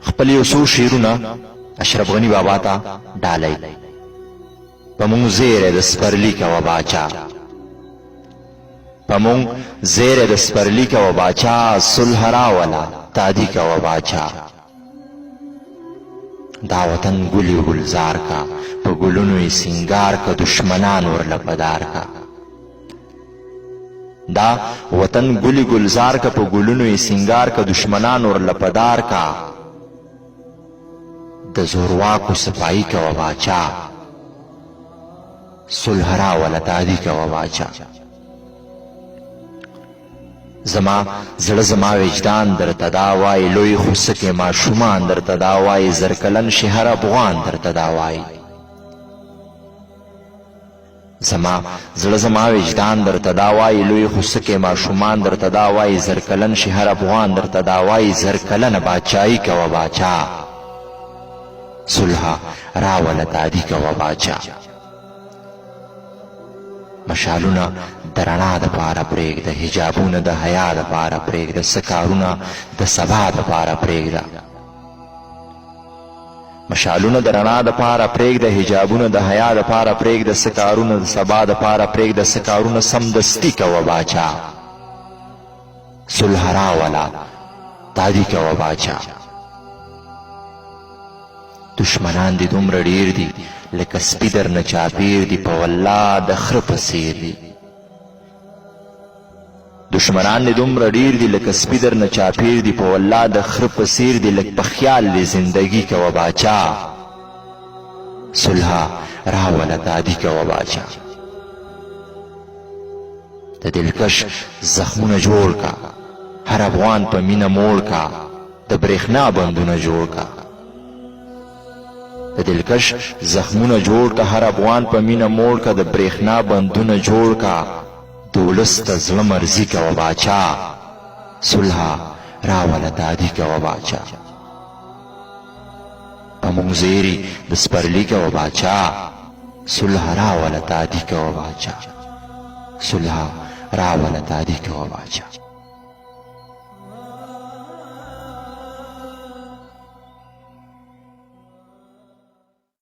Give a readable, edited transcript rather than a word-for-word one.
خپل یو څو شعرونه اشرف غني بابا ته ډالۍ. په مونږ زیری د سپرلي کوه باچا، په مونږ زیری د سپرلي کوه باچا، صلح راوله تادي کوه باچا. دا وطن ګلي ګلزار کا، په ګلونو یې سینګار کا، دشمنان ورله پدار کا. دا وطن ګلي ګلزار کا، په ګلونو یې سینګار کا، دشمنان ورله پدار کا. د زورواکو صفائی کوه باچا، صلح راوله تادي کوه باچا. زما زړه زما وجدان درته دا وایي، لوی خوسکې ماشومان درته دا وایي، زرکلن شي هر افغان درته دا وایي. زما زړه زما وجدان درته دا وایي، لوی خوسکې ماشومان درته دا وایي، زرکلن شي هر افغان درته دا وایي. زرکلنه باچایي کوه باچا، صلح راوله تادي کوه باچا. مشالونه د رڼا دپاره پرېږده، حجابونه د حیا دپاره پرېږده، څه کارونه د سبا دپاره پرېږده. مشالونه د رڼا دپاره پرېږده، حجابونه د حیا دپاره پرېږده، څه کارونه د سبا دپاره پرېږده. څه کارونه سمدستي کوه باچا، صلح راوله تادي کوه باچا. دشمنان دي دومره ډیر دي لکه سپي درنه چاپیر دي، په والله د خره په څیر دي. دشمنان دي دومره ډیر دي لکه سپي درنه چاپیر دي، په والله د خره په څیر دي. لږ په خیال دې زندګي کوه باچا، صلح راوله تادي کوه باچا. د دلکش زخمونه جوړ کا، هر افغان په مینه موړ کا، د برېښنا بندونه جوړ کا. د دلکش زخمونه جوړ کا، هر افغان په مینه موړ کا، د برېښنا بندونه جوړ کا. د ولس ته زړه مرضي کوه باچا، صلح راوله تادي کوه باچا. په مونږ زیری د سپرلي کوه باچا، صلح راوله تادي کوه باچا، صلح راوله تادي کوه باچا.